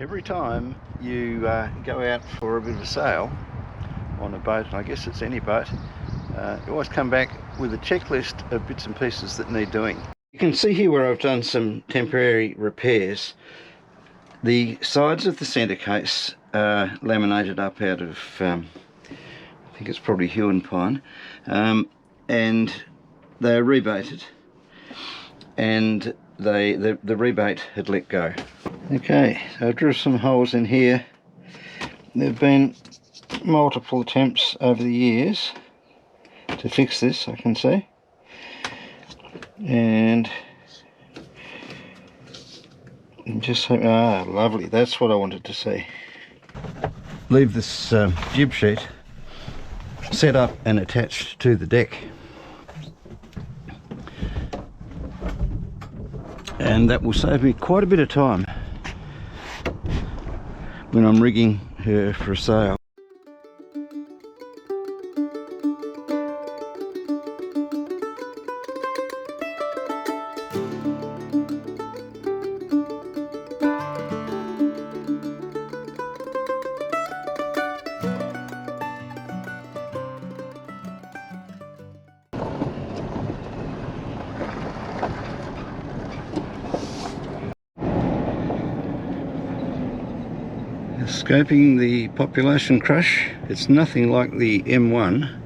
Every time you go out for a bit of a sail on a boat, and I guess it's any boat, you always come back with a checklist of bits and pieces that need doing. You can see here where I've done some temporary repairs. The sides of the centre case are laminated up out of, I think it's probably hewn pine, and they are rebaited, and the rebate had let go. Okay, so I drew some holes in here. There have been multiple attempts over the years to fix this, I can see, and just lovely, that's what I wanted to see. Leave this jib sheet set up and attached to the deck, and that will save me quite a bit of time when I'm rigging her for a sail. Escaping the population crush. It's nothing like the M1,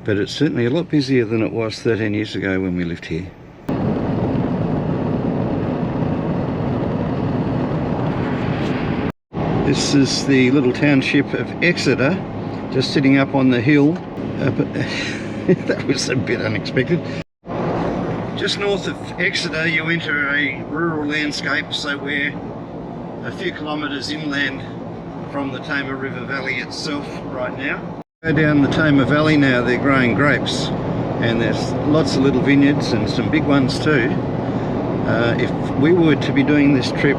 but it's certainly a lot busier than it was 13 years ago when we lived here. This is the little township of Exeter, just sitting up on the hill. That was a bit unexpected. Just north of Exeter you enter a rural landscape, so we're a few kilometres inland from the Tamar River Valley itself right now. Go down the Tamar Valley now, they're growing grapes, and there's lots of little vineyards and some big ones too. If we were to be doing this trip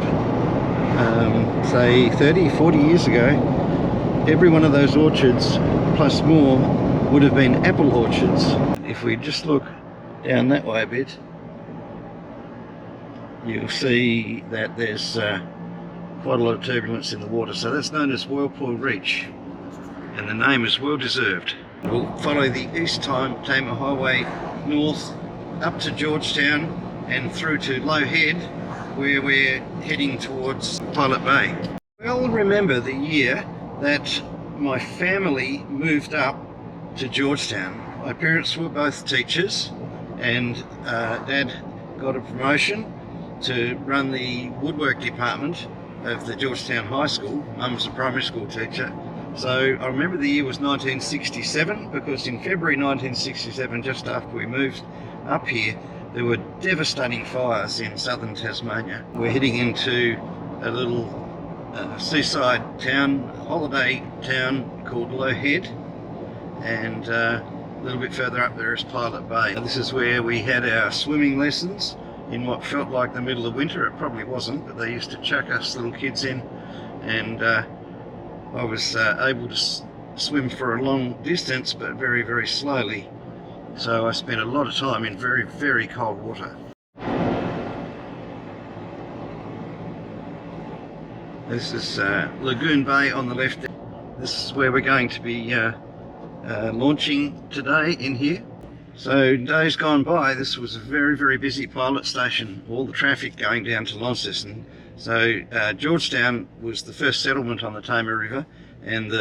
say 30-40 years ago, every one of those orchards plus more would have been apple orchards. If we just look down that way a bit, you'll see that there's quite a lot of turbulence in the water, so that's known as Whirlpool Reach, and the name is well deserved. We'll follow the East Tamar Highway north up to Georgetown and through to Low Head, where we're heading towards Pilot Bay. Well, remember the year that my family moved up to Georgetown. My parents were both teachers, and Dad got a promotion to run the woodwork department of the Georgetown High School. Mum was a primary school teacher. So I remember the year was 1967, because in February 1967, just after we moved up here, there were devastating fires in southern Tasmania. We're heading into a little seaside town, holiday town called Low Head, and a little bit further up there is Pilot Bay. This is where we had our swimming lessons in what felt like the middle of winter. It probably wasn't, but they used to chuck us little kids in, and I was able to swim for a long distance, but very, very slowly. So I spent a lot of time in very, very cold water. This is Lagoon Bay on the left. This is where we're going to be launching today in here. So days gone by, this was a very, very busy pilot station, all the traffic going down to Launceston. So Georgetown was the first settlement on the Tamar River, and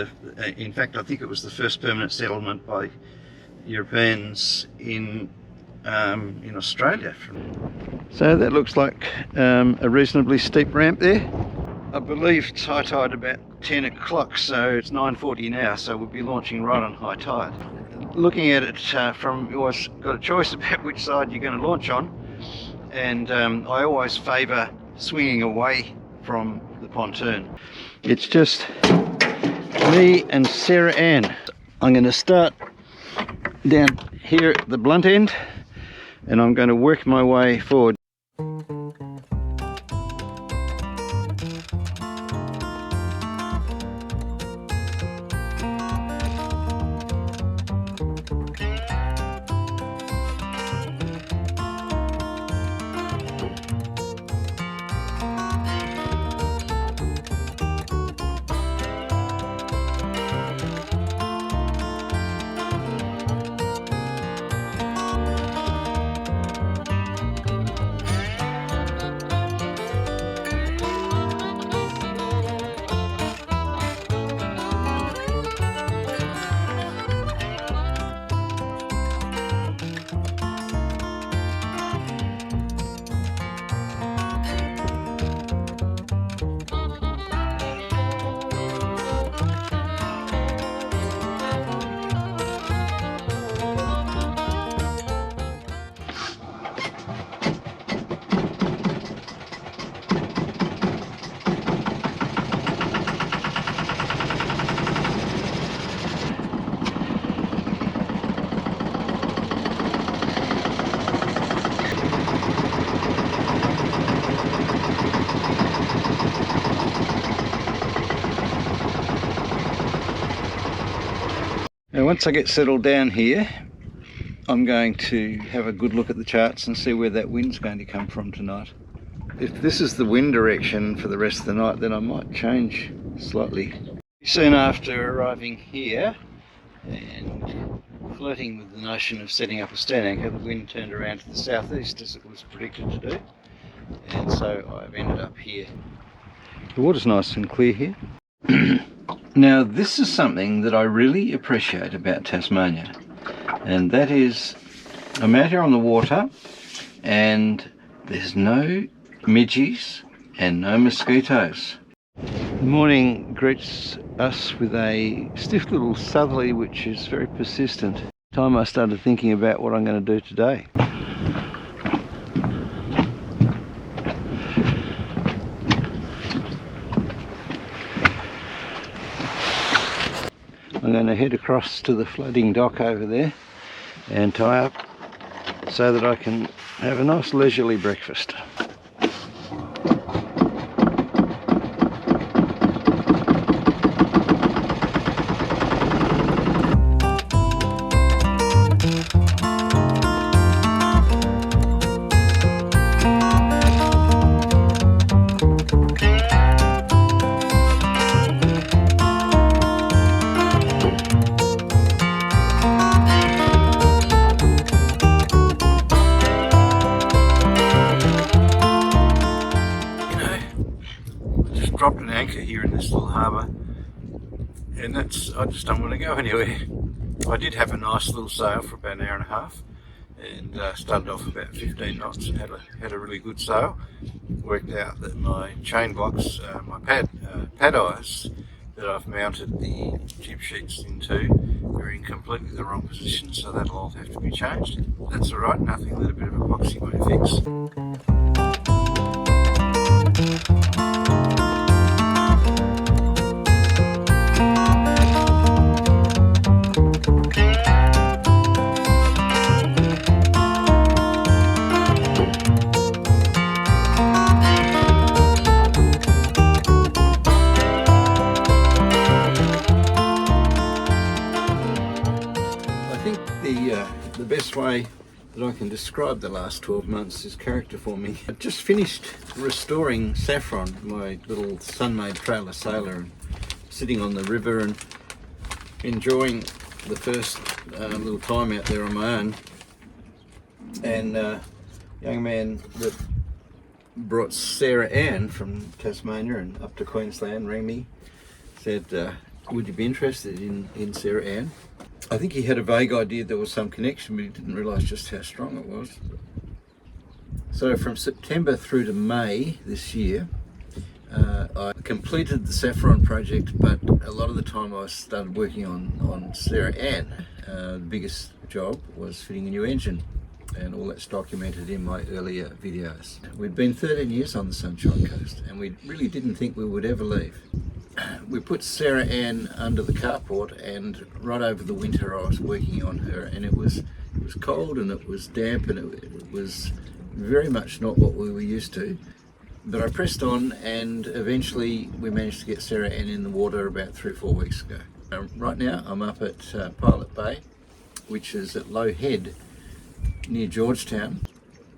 in fact I think it was the first permanent settlement by Europeans in Australia. So that looks like a reasonably steep ramp there. I believe it's high tide about 10 o'clock, so it's 9:40 now, so we'll be launching right on high tide. Looking at it from, you always got a choice about which side you're going to launch on, and I always favour swinging away from the pontoon. It's just me and Sarah Ann. I'm going to start down here at the blunt end, and I'm going to work my way forward. once I get settled down here, I'm going to have a good look at the charts and see where that wind's going to come from tonight. If this is the wind direction for the rest of the night, then I might change slightly. Soon after arriving here and flirting with the notion of setting up a stand anchor, the wind turned around to the southeast as it was predicted to do, and so I've ended up here. The water's nice and clear here. Now this is something that I really appreciate about Tasmania, and that is I'm out here on the water and there's no midges and no mosquitoes. The morning greets us with a stiff little southerly which is very persistent. Time I started thinking about what I'm going to do today. I'm going to head across to the floating dock over there and tie up so that I can have a nice leisurely breakfast. Dropped an anchor here in this little harbour, and I just don't want to go anywhere. I did have a nice little sail for about an hour and a half, and started off about 15 knots and had a really good sail. Worked out that my chain box, my pad eyes that I've mounted the jib sheets into are in completely the wrong position, so that'll all have to be changed. That's alright, nothing that a bit of epoxy won't fix. The best way that I can describe the last 12 months is character forming. I just finished restoring Saffron, my little sun-made trailer sailor, and sitting on the river and enjoying the first little time out there on my own. And a young man that brought Sarah Ann from Tasmania and up to Queensland rang me, said, would you be interested in Sarah Ann? I think he had a vague idea there was some connection, but he didn't realise just how strong it was. So from September through to May this year, I completed the Saffron project, but a lot of the time I started working on Sarah Ann. The biggest job was fitting a new engine, and all that's documented in my earlier videos. We'd been 13 years on the Sunshine Coast, and we really didn't think we would ever leave. We put Sarah Ann under the carport, and right over the winter I was working on her, and it was cold and it was damp and it was very much not what we were used to. But I pressed on, and eventually we managed to get Sarah Ann in the water about 3 or 4 weeks ago. Right now I'm up at Pilot Bay, which is at Low Head near Georgetown.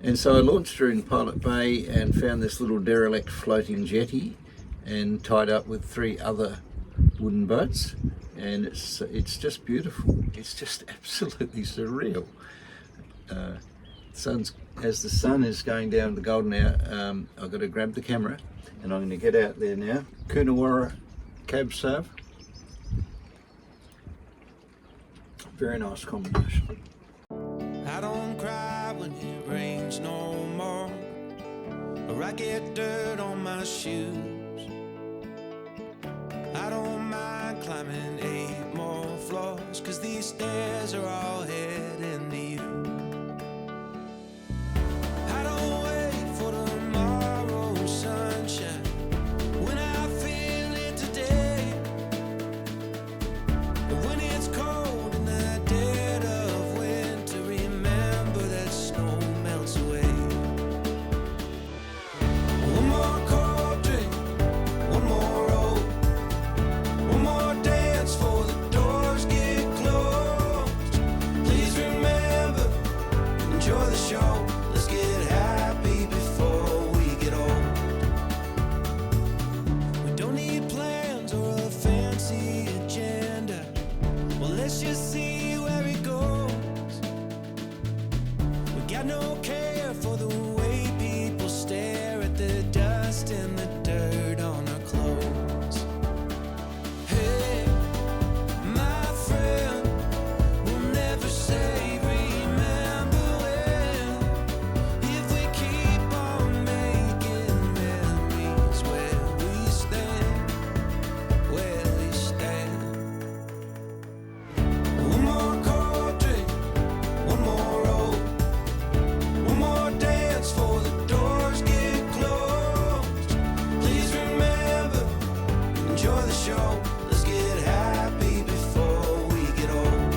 And so I launched her in Pilot Bay and found this little derelict floating jetty and tied up with 3 other wooden boats, and it's just beautiful. It's just absolutely surreal. As the sun is going down the golden hour, I've got to grab the camera and I'm going to get out there now. Coonawarra cab sav. Very nice combination. I don't cry when it rains no more, or I get dirt on my shoes. I don't mind climbing 8 more floors, 'cause these stairs are all heading to you. I don't wait for tomorrow's sunshine when I feel it today. And when it's cold in the dead of winter, remember that snow melts away. One more cold drink, one more roll, one more dance for the doors get closed. got no care for the way people stare at the dust and the dirt on our clothes. Hey, my friend, we'll never say remember when, if we keep on making memories where we stand, where we stand. One more cold drink, one more roll, one more dance for the doors get closed. Please remember, enjoy the show. Let's get happy before we get old.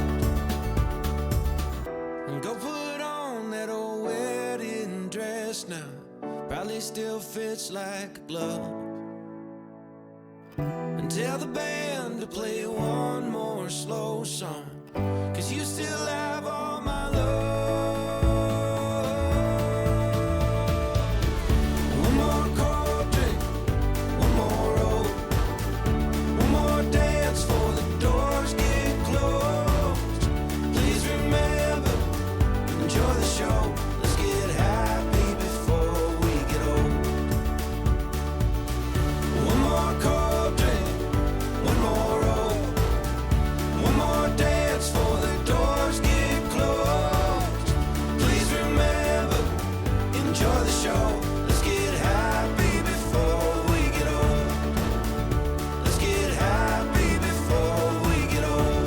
And go put on that old wedding dress now. Probably still fits like a glove. And tell the band to play one more slow song, 'cause you still have all my love. One more cold drink, one more roll, one more dance for the doors get closed. Please remember, enjoy the show. Let's get happy before we get old. One more cold drink, one more roll, one more dance for the doors get closed. Please remember, enjoy the show. Let's get happy before we get old. Let's get happy before we get old.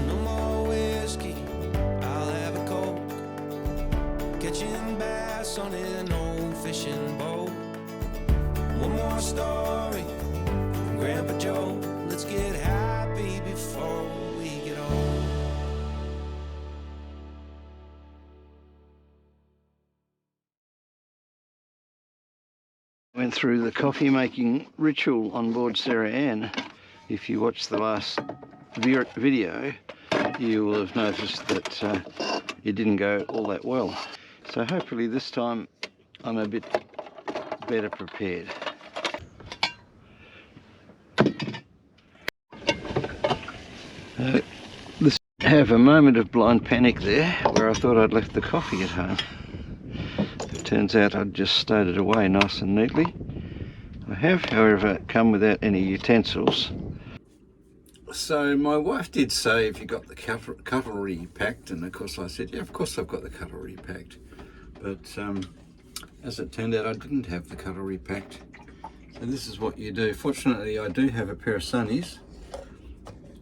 No more whiskey, I'll have a Coke. Catching bass on an old fishing boat. One more story from Grandpa Joe. Let's get happy before we get old. Went through the coffee making ritual on board Sarah Ann. If you watched the last video, you will have noticed that it didn't go all that well. So hopefully this time I'm a bit better prepared. Have a moment of blind panic there where I thought I'd left the coffee at home. It turns out I'd just stowed it away nice and neatly. I have, however, come without any utensils. So my wife did say if you got the cutlery packed, and of course I said, yeah, of course I've got the cutlery packed. But as it turned out, I didn't have the cutlery packed. So this is what you do. Fortunately, I do have a pair of sunnies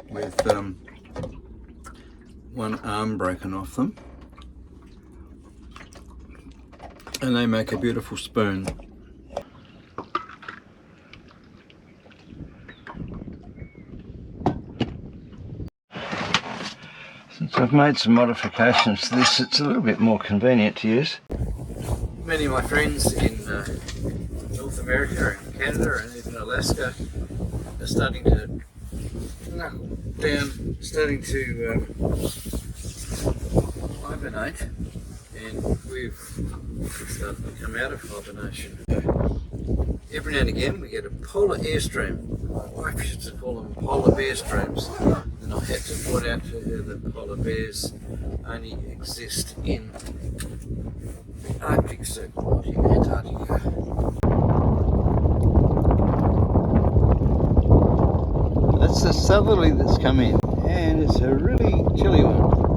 with one arm broken off them, and they make a beautiful spoon. Since I've made some modifications to this, it's a little bit more convenient to use. Many of my friends in North America and Canada and even Alaska are starting to knuckle down, starting to hibernate, and we've started to come out of hibernation. Every now and again we get a polar airstream. My wife used to call them polar bear streams, and I had to point out to her that polar bears only exist in the Arctic Circle, not in Antarctica. That's the southerly that's come in, and it's a really chilly one.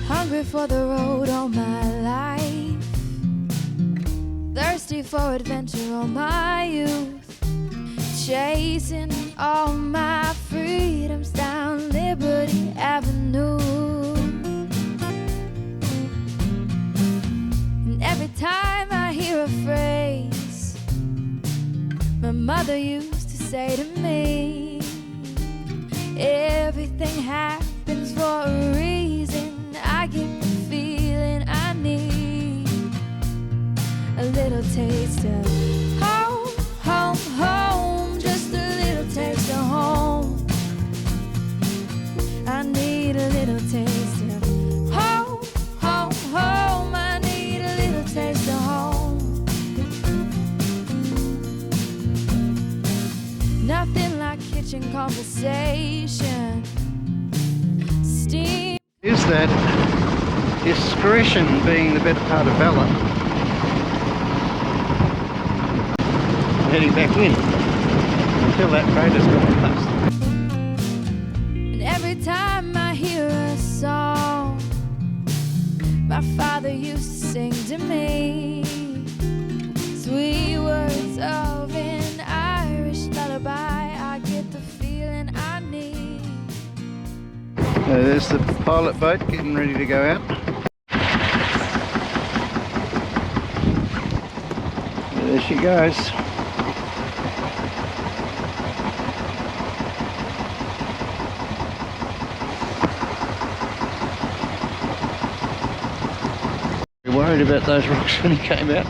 Hungry for the road all my life, thirsty for adventure all my youth, chasing all my freedoms down Liberty Avenue. And every time I hear a phrase my mother used to say to me, everything happens for a reason, I get the feeling I need a little taste of home, home, home, just a little taste of home. I need a little taste of home, home, home. I need a little taste of home. rich in conversation. Steam. Is that discretion being the better part of valor? Heading back in until that trader's gone past. And every time I hear a song my father used to sing to me, sweet words of an Irish lullaby, I get the feeling I need. There's the pilot boat getting ready to go out. There she goes. Worried about those rocks when he came out.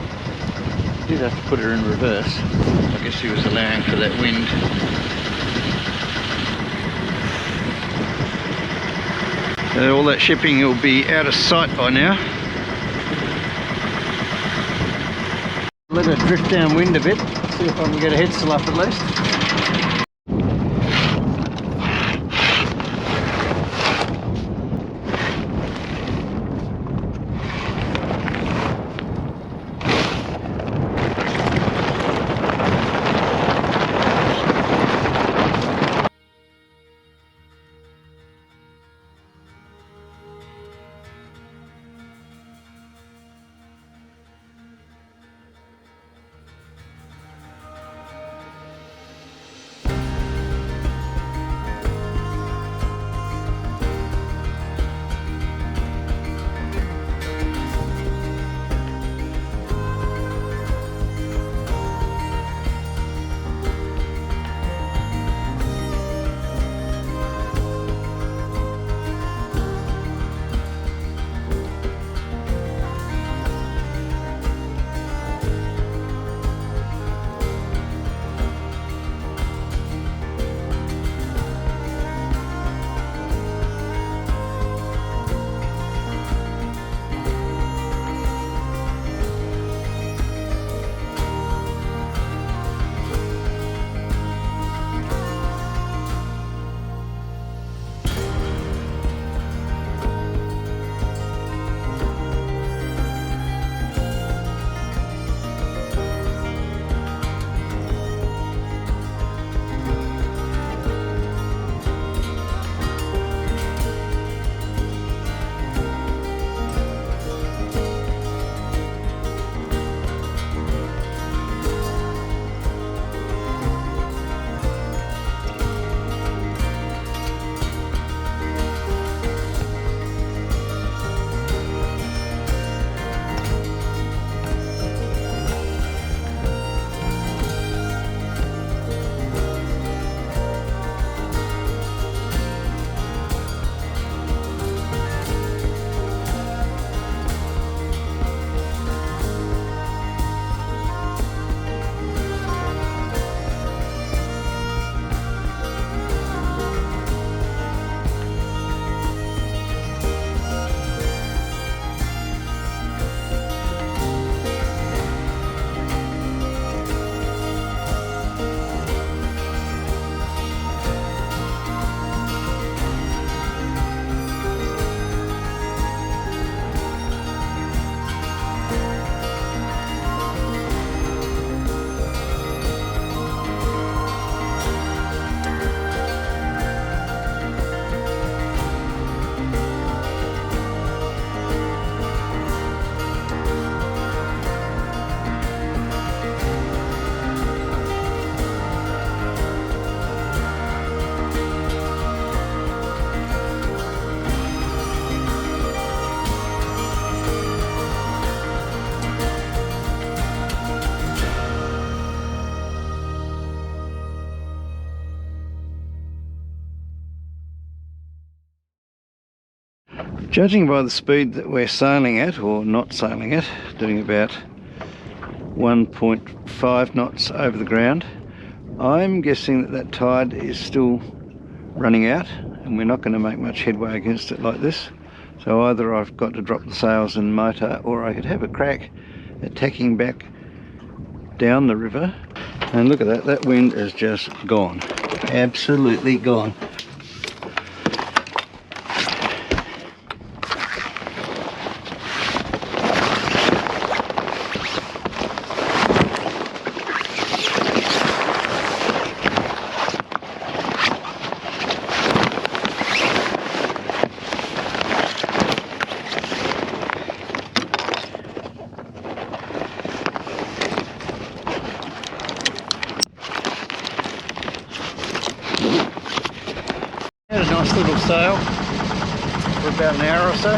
Did have to put her in reverse. I guess he was allowing for that wind. All that shipping will be out of sight by now. Let her drift downwind a bit. See if I can get a head sail up at least. Judging by the speed that we're sailing at, or not sailing at, doing about 1.5 knots over the ground, I'm guessing that that tide is still running out and we're not going to make much headway against it like this. So either I've got to drop the sails and motor, or I could have a crack at tacking back down the river. And look at that, that wind is just gone. Absolutely gone. Had a nice little sail for about an hour or so.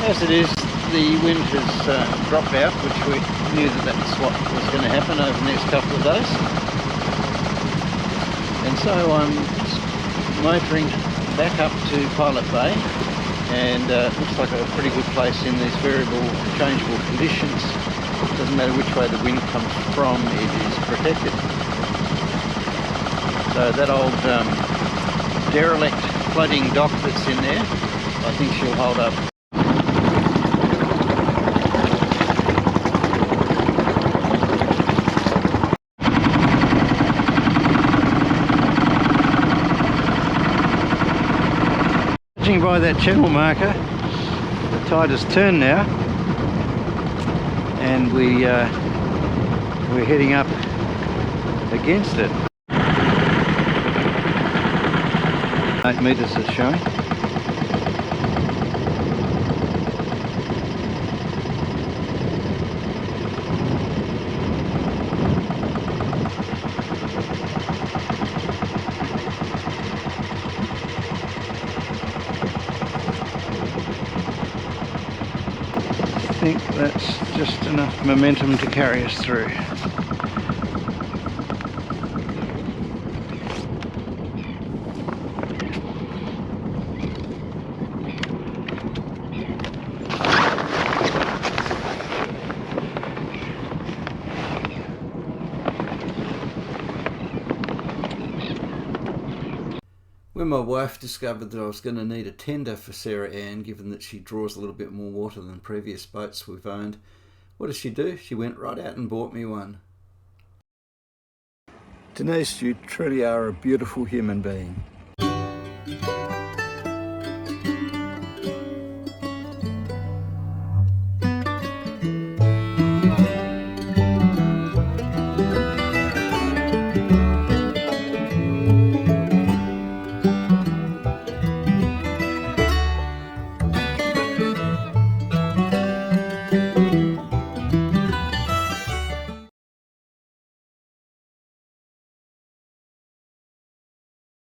As it is, the wind has dropped out, which we knew that's what was going to happen over the next couple of days. And so I'm motoring back up to Pilot Bay, and it looks like a pretty good place in these variable, changeable conditions. Doesn't matter which way the wind comes from, it is protected. So that old derelict floating dock that's in there, I think she'll hold up. Judging by that channel marker, the tide has turned now, and we're heading up against it. 8 metres it's showing. I think that's just enough momentum to carry us through. When my wife discovered that I was going to need a tender for Sarah Ann, given that she draws a little bit more water than previous boats we've owned, what did she do? She went right out and bought me one. Denise, you truly are a beautiful human being.